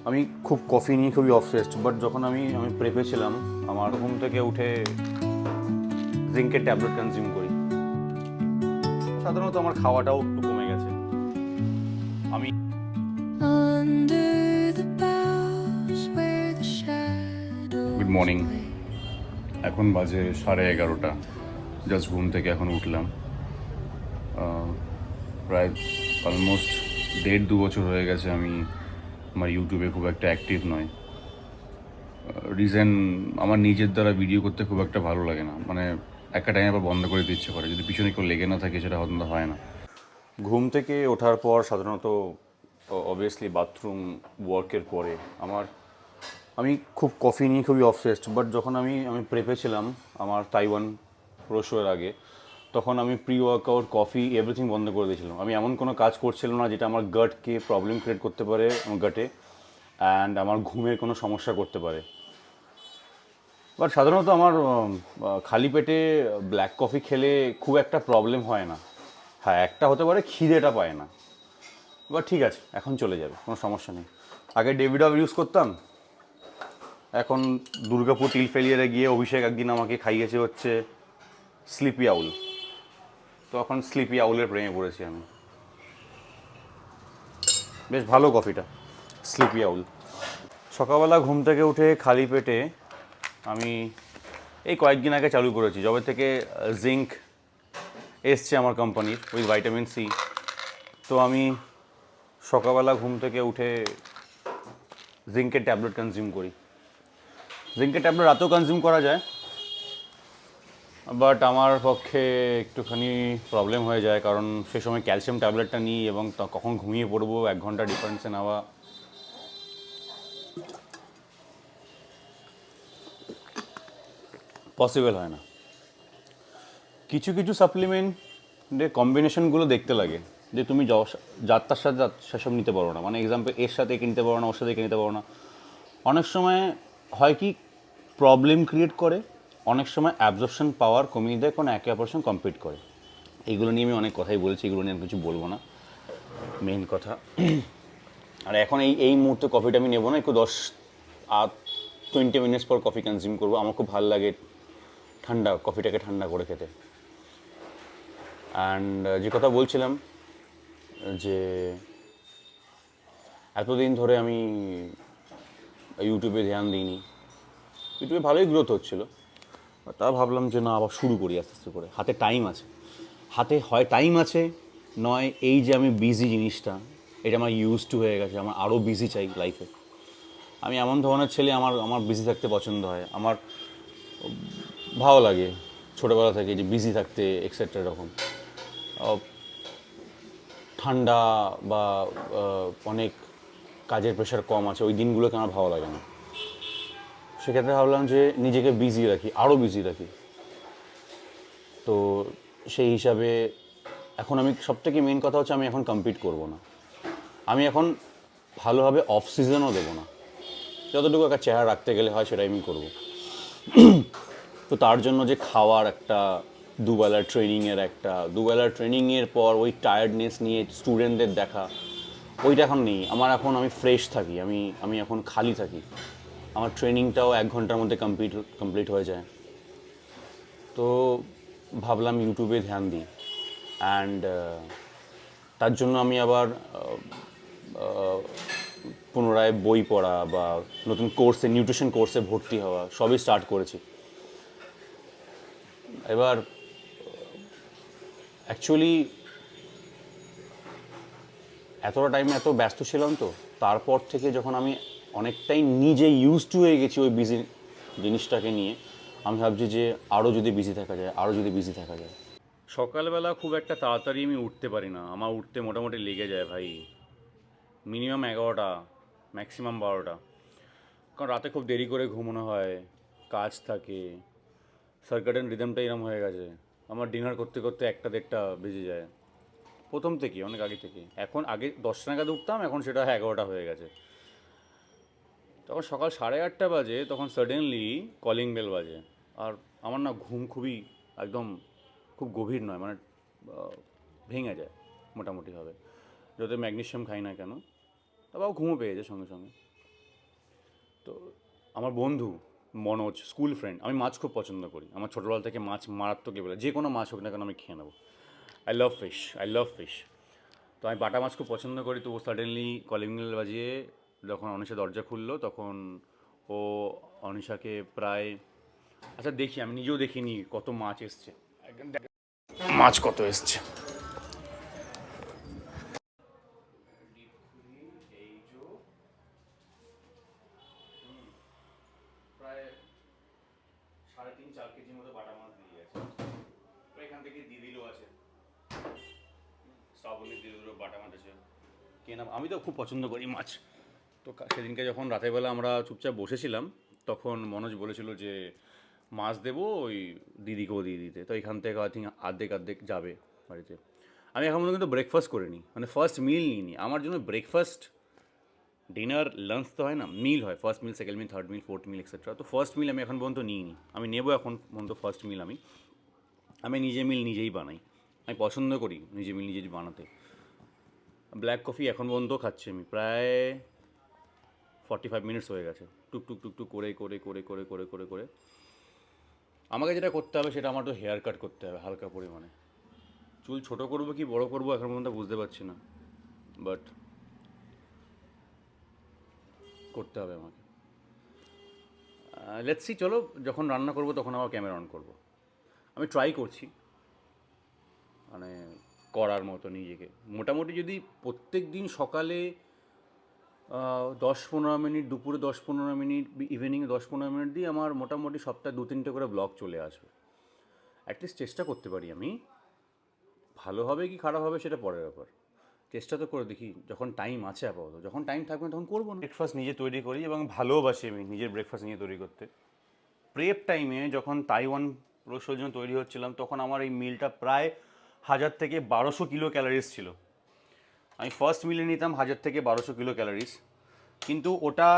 আমি খুব কফি নিয়ে খুবই অবসেসড, বাট যখন আমি প্রেপে ছিলাম আমার ঘুম থেকে উঠে জিঙ্কের ট্যাবলেট কনজিউম করি। সাধারণত আমার খাওয়াটাও একটু কমে গেছে। আমি গুড মর্নিং, এখন বাজে 11:30। জাস্ট ঘুম থেকে এখন উঠলাম। প্রায় অলমোস্ট 1.5-2 বছর হয়ে গেছে আমি আমার ইউটিউবে খুব একটা অ্যাক্টিভ নয়। রিজন, আমার নিজের দ্বারা ভিডিও করতে খুব একটা ভালো লাগে না, মানে একটা টাইম আবার বন্ধ করে দিতে ইচ্ছে করে, যদি পিছনে কেউ লেগে না থাকে সেটা হয়তো হয় না। ঘুম থেকে ওঠার পর সাধারণত অবভিয়াসলি বাথরুম, ওয়ার্কের পরে আমি খুব কফি নিয়ে খুবই অবসেসড, বাট যখন আমি প্রেপে ছিলাম আমার তাইওয়ান রোশোয়ের আগে, তখন আমি প্রি ওয়ার্কআউট, কফি, এভরিথিং বন্ধ করে দিয়েছিলাম। আমি এমন কোনো কাজ করছিলাম না যেটা আমার গাটকে প্রবলেম ক্রিয়েট করতে পারে, আমার গাটে, অ্যান্ড আমার ঘুমের কোনো সমস্যা করতে পারে। বাট সাধারণত আমার খালি পেটে ব্ল্যাক কফি খেলে খুব একটা প্রবলেম হয় না। হ্যাঁ, একটা হতে পারে খিদেটা পায় না, বাট ঠিক আছে, এখন চলে যাবে, কোনো সমস্যা নেই। আগে ডেভিড ইউজ করতাম, এখন দুর্গাপুর টিল ফেলিয়ারে গিয়ে অভিষেক একদিন আমাকে খাইয়েছে হচ্ছে স্লিপি আউল, তো এখন স্লিপি আউলের প্রেমে পড়েছি আমি। বেশ ভালো কফিটা, স্লিপি আউল। সকালবেলা ঘুম থেকে উঠে খালি পেটে আমি এই কয়েকদিন আগে চালু করেছি, যবে থেকে জিঙ্ক এসছে আমার কোম্পানির উইথ ভাইটামিন সি। তো আমি সকালবেলা ঘুম থেকে উঠে জিঙ্কের ট্যাবলেট কনজিউম করি। জিঙ্কের ট্যাবলেট রাতেও কনজিউম করা যায়, বাট আমার পক্ষে একটুখানি প্রবলেম হয়ে যায়, কারণ সে সময় ক্যালসিয়াম ট্যাবলেটটা নিই এবং কখন ঘুমিয়ে পড়বো 1 ঘন্টা ডিফারেন্সে নেওয়া পসিবল হয় না। কিছু কিছু সাপ্লিমেন্টের কম্বিনেশনগুলো দেখতে লাগে, যে তুমি যার তার সাথে সেসব নিতে পারো না, মানে এক্সাম্পল এর সাথে কিনতে পারো না, ওর সাথে কিনতে পারো না। অনেক সময় হয় কি, প্রবলেম ক্রিয়েট করে, অনেক সময় অ্যাবজর্পশন পাওয়ার কমিয়ে দেয়, কোনো একে অপরের সঙ্গে কম্পিট করে। এইগুলো নিয়ে আমি অনেক কথাই বলেছি, এগুলো নিয়ে আমি কিছু বলবো না, মেইন কথা। আর এখন এই এই মুহূর্তে কফিটা আমি নেবো না, একটু 20 মিনিটস পর কফি কনজিউম করবো। আমার খুব ভালো লাগে ঠান্ডা কফিটাকে ঠান্ডা করে খেতে। অ্যান্ড যে কথা বলছিলাম, যে এতদিন ধরে আমি ইউটিউবে ধ্যান দিইনি, ইউটিউবে ভালোই গ্রোথ হচ্ছিলো, তা ভাবলাম যে না, আবার শুরু করি আস্তে আস্তে করে। হাতে টাইম আছে, হাতে হয় টাইম আছে, নয় এই যে আমি বিজি জিনিসটা, এটা আমার ইউজ টু হয়ে গেছে, আমার আরও বিজি চাই লাইফে। আমি এমন ধরনের ছেলে, আমার আমার বিজি থাকতে পছন্দ হয়, আমার ভালো লাগে ছোটোবেলা থেকে যে বিজি থাকতে এক্সেট্রা। এরকম ঠান্ডা বা অনেক কাজের প্রেশার কম আছে ওই দিনগুলোকে আমার ভালো লাগে না। সেক্ষেত্রে ভাবলাম যে নিজেকে বিজি রাখি, আরও বিজি রাখি। তো সেই হিসাবে এখন আমি সবথেকে মেন কথা হচ্ছে, আমি এখন কম্পিট করব না। আমি এখন ভালোভাবে অফ সিজনও দেবো না, যতটুকু একটা চেহারা রাখতে গেলে হয় সেটাই আমি করব। তো তার জন্য যে খাওয়ার একটা, দুবেলার ট্রেনিংয়ের পর ওই টায়ার্ডনেস নিয়ে স্টুডেন্টদের দেখা, ওইটা এখন নেই আমার। এখন আমি ফ্রেশ থাকি, আমি আমি এখন খালি থাকি, আমার ট্রেনিংটাও 1 ঘন্টার মধ্যে কমপ্লিট হয়ে যায়। তো ভাবলাম ইউটিউবে ধ্যান দিই, অ্যান্ড তার জন্য আমি আবার পুনরায় বই পড়া বা নতুন কোর্সে, নিউট্রিশন কোর্সে ভর্তি হওয়া, সবই স্টার্ট করেছি। এবার অ্যাকচুয়ালি এতটা টাইম এত ব্যস্ত ছিলাম, তো তারপর থেকে যখন আমি অনেকটাই নিজে ইউজ টু হয়ে গেছি ওই বিজি জিনিসটাকে নিয়ে, আমি ভাবছি যে আরও যদি বিজি থাকা যায়, আরও যদি বিজি থাকা যায়। সকালবেলা খুব একটা তাড়াতাড়ি আমি উঠতে পারি না, আমার উঠতে মোটামুটি লেগে যায় ভাই মিনিমাম 11টা, ম্যাক্সিমাম 12টা। কারণ রাতে খুব দেরি করে ঘুমানো হয়, কাজ থাকে, সার্কাডেন রিদমটা এরম হয়ে গেছে। আমার ডিনার করতে করতে 1টা 1:30 বেজে যায় প্রথম থেকে, অনেক আগে থেকে। এখন আগে 10টা নাগাদ উঠতাম, এখন সেটা 11টা হয়ে গেছে। তখন সকাল 8:30 বাজে, তখন সাডেনলি কলিং বেল বাজে। আর আমার না ঘুম খুবই একদম খুব গভীর নয়, মানে ভেঙে যায় মোটামুটিভাবে, যত ম্যাগনেশিয়াম খাই না কেন। তারপর ঘুমও পেয়েছে সঙ্গে সঙ্গে। তো আমার বন্ধু মনোজ, স্কুল ফ্রেন্ড, আমি মাছ খুব পছন্দ করি, আমার ছোটোবেলা থেকে মাছ মারাত্মক বলে, যে কোনো মাছ হোক না কেন আমি খেয়ে নেবো। I love fish. তো আমি বাটা মাছ খুব পছন্দ করি। তো ও সাডেনলি কলিং বেল বাজিয়ে যখন অনিশা দরজা খুললো, তখন ও অনিশাকে প্রায়, আচ্ছা দেখি, আমি নিজেও দেখিনি কত মাছ এসছে, মাছ কত এসছে। প্রায় 3.5-4 কেজির মতো বাটা মাছ দিয়ে গেছে। তো এখান থেকে দিয়ে দিলও আছে, শ্রাবণী দিয়ে দিল, বাটা মাছ আছে। আমি তো খুব পছন্দ করি মাছ। তো সেদিনকে যখন রাতের বেলা আমরা চুপচাপ বসেছিলাম, তখন মনোজ বলেছিল যে মাছ দেবো ওই দিদিকেও দিয়ে দিতে। তো এখান থেকে আই থিঙ্ক অর্ধেক যাবে বাড়িতে। আমি এখন পর্যন্ত কিন্তু ব্রেকফাস্ট করিনি, মানে ফার্স্ট মিল নিইনি। আমার জন্য ব্রেকফাস্ট, ডিনার, লাঞ্চ তো হয় না, মিল হয়। ফার্স্ট মিল, সেকেন্ড মিল, থার্ড মিল, ফোর্থ মিল এক্সেট্রা। তো ফার্স্ট মিল আমি এখন পর্যন্ত নিইনি, আমি নেবো এখন পর্যন্ত। ফার্স্ট মিল আমি নিজে মিল নিজেই বানাই। আমি পছন্দ করি নিজে মিল নিজেই বানাতে। ব্ল্যাক কফি এখন পর্যন্ত খাচ্ছি আমি, প্রায় 45 মিনিটস হয়ে গেছে, টুক করে। আমাকে যেটা করতে হবে সেটা, আমার তো হেয়ার কাট করতে হবে হালকা পরিমাণে। চুল ছোটো করবো কি বড়ো করবো এখন পর্যন্ত বুঝতে পারছি না, বাট করতে হবে আমাকে। লেটস সি, চলো যখন রান্না করবো তখন আবার ক্যামেরা অন করবো। আমি ট্রাই করছি মানে করার মতো নিজেকে। মোটামুটি যদি প্রত্যেক দিন সকালে 10-15 মিনিট, দুপুরে 10-15 মিনিট, ইভিনিংয়ে 10-15 মিনিট দিই, আমার মোটামুটি সপ্তাহে 2-3টে করে ব্লগ চলে আসবে। অ্যাটলিস্ট চেষ্টা করতে পারি আমি। ভালো হবে কি খারাপ হবে সেটা পরের ব্যাপার, চেষ্টা তো করে দেখি। যখন টাইম আছে, আপাতত যখন টাইম থাকবে তখন করবো না। ব্রেকফাস্ট নিজে তৈরি করি এবং ভালোবাসি আমি নিজের ব্রেকফাস্ট নিজে তৈরি করতে। প্রেপ টাইমে যখন তাইওয়ান রোস্টের জন্য তৈরি হচ্ছিলাম, তখন আমার এই মিলটা প্রায় 1000 থেকে 1200 কিলো ক্যালোরিজ ছিল। আমি ফার্স্ট মিলে নিতাম 1000 থেকে 1200 কিলো ক্যালোরিজ, কিন্তু ওটা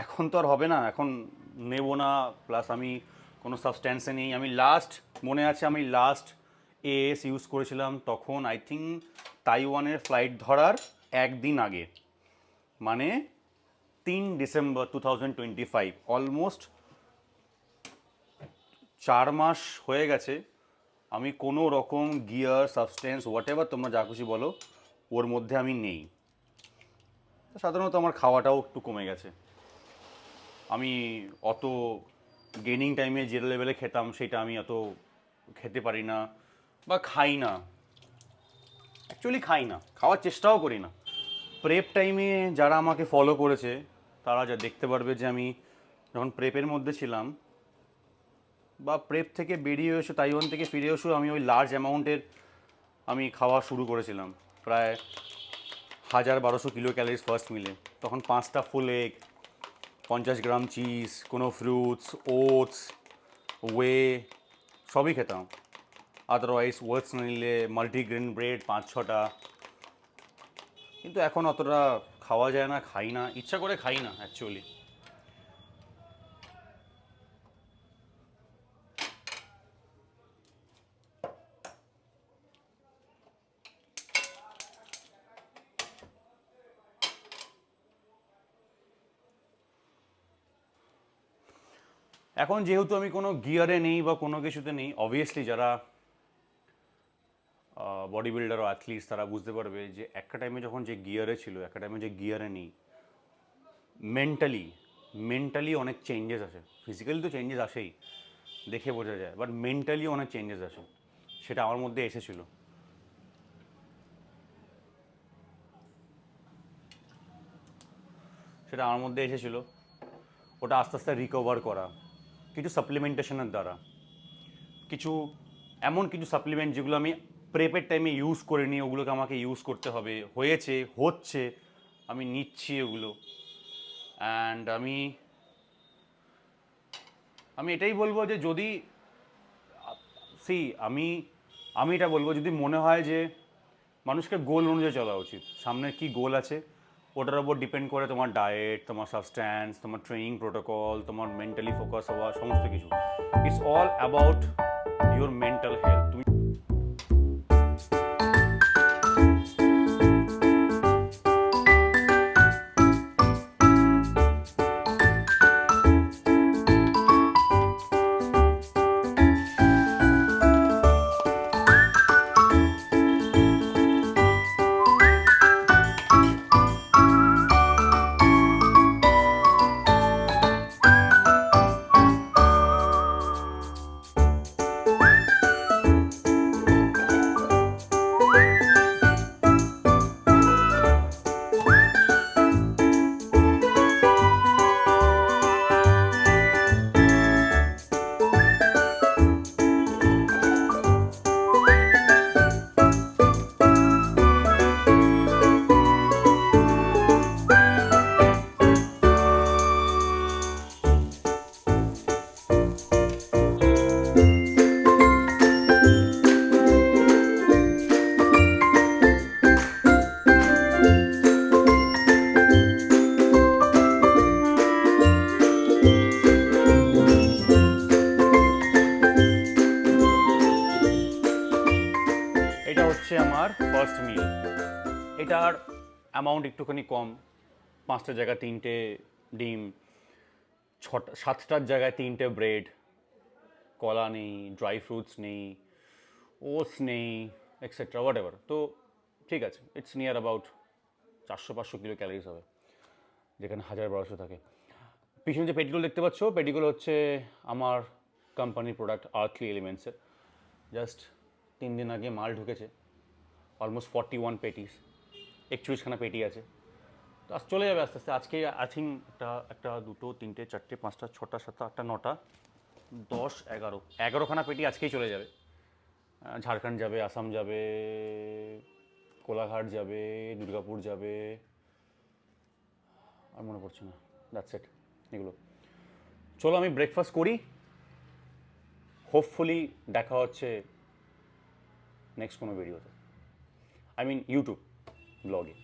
এখন তো আর হবে না, এখন নেব না। প্লাস আমি কোনো সাবস্ট্যান্সে নেই। আমি লাস্ট মনে আছে, আমি লাস্ট এএস ইউজ করেছিলাম তখন আই থিঙ্ক তাইওয়ানের ফ্লাইট ধরার একদিন আগে, মানে 3 ডিসেম্বর 2025। অলমোস্ট 4 মাস হয়ে গেছে আমি কোনো রকম গিয়ার, সাবস্টেন্স, হোয়াট এভার তোমরা যা খুশি বলো, ওর মধ্যে আমি নেই। সাধারণত আমার খাওয়াটাও একটু কমে গেছে। আমি অত গেনিং টাইমে যে লেভেলে খেতাম সেটা আমি অত খেতে পারি না, বা খাই না, অ্যাকচুয়ালি খাই না, খাওয়ার চেষ্টাও করি না। প্রেপ টাইমে যারা আমাকে ফলো করেছে তারা যা দেখতে পারবে যে আমি যখন প্রেপের মধ্যে ছিলাম, বা প্রেপ থেকে বেরিয়ে এসে তাইওয়ান থেকে ফিরে এসেও আমি ওই লার্জ অ্যামাউন্টের আমি খাওয়া শুরু করেছিলাম, প্রায় 1000-1200 কিলো ক্যালোরিজ ফার্স্ট মিলে। তখন 5টা ফুল এগ, 50 গ্রাম চিজ, কোনো ফ্রুটস, ওটস, ওয়ে সবই খেতাম। আদারওয়াইজ ওটস নিলে মাল্টিগ্রেন ব্রেড 5-6টা। কিন্তু এখন অতটা খাওয়া যায় না, খাই না, ইচ্ছা করে খাই না অ্যাকচুয়ালি। এখন যেহেতু আমি কোনো গিয়ারে নেই বা কোনো কিছুতে নেই, অবভিয়াসলি যারা বডি বিল্ডার ও অ্যাথলিটস তারা বুঝতে পারবে যে একটা টাইমে যখন যে গিয়ারে ছিল, একটা টাইমে যে গিয়ারে নেই, মেন্টালি অনেক চেঞ্জেস আসে। ফিজিক্যালি তো চেঞ্জেস আসেই, দেখে বোঝা যায়, বাট মেন্টালি অনেক চেঞ্জেস আসে। সেটা আমার মধ্যে এসেছিলো। ওটা আস্তে আস্তে রিকভার করা কিছু সাপ্লিমেন্টেশনের দ্বারা, কিছু এমন কিছু সাপ্লিমেন্ট যেগুলো আমি প্রেপের টাইমে ইউজ করিনি, ওগুলোকে আমাকে ইউজ করতে হবে, হচ্ছে, আমি নিচ্ছি ওগুলো। অ্যান্ড আমি এটাই বলবো যে যদি সি আমি আমি এটা বলবো, যদি মনে হয় যে মানুষকে গোল অনুযায়ী চলা উচিত, সামনে কি গোল আছে ওটার উপর ডিপেন্ড করে তোমার ডায়েট, তোমার সাবস্ট্যান্স, তোমার ট্রেনিং প্রোটোকল, তোমার মেন্টালি ফোকাস হওয়া, সমস্ত কিছু। It's all about your mental health. তুমি অ্যামাউন্ট একটুখানি কম, 5টার জায়গায় 3টে ডিম, 7টার জায়গায় 3টে ব্রেড, কলা নেই, ড্রাই ফ্রুটস নেই, ওটস নেই, এক্সেট্রা হোয়াট এভার। তো ঠিক আছে, it's near about 400-500 kilo calories হবে, যেখানে 1000-1200 থাকে। পিছনে যে পেটিগুলো দেখতে পাচ্ছ, পেটিগুলো হচ্ছে আমার কোম্পানির প্রোডাক্ট আর্থলি এলিমেন্টসের। জাস্ট 3 দিন আগে মাল ঢুকেছে, অলমোস্ট 41 পেটিস, 41খানা পেটি আছে। তো আজ চলে যাবে আস্তে আস্তে। আজকে আই থিঙ্ক একটা 2, 3, 4, 5, 6, 7, 8, 9, 10, 11খানা পেটি আজকেই চলে যাবে। ঝাড়খণ্ড যাবে, আসাম যাবে, কোলাঘাট যাবে, দুর্গাপুর যাবে, আর মনে পড়ছে না, দ্যাটস ইট এগুলো। চলো আমি ব্রেকফাস্ট করি, হোপফুলি দেখা হচ্ছে নেক্সট কোনো ভিডিওতে, আই মিন ইউটিউব ব্লগে।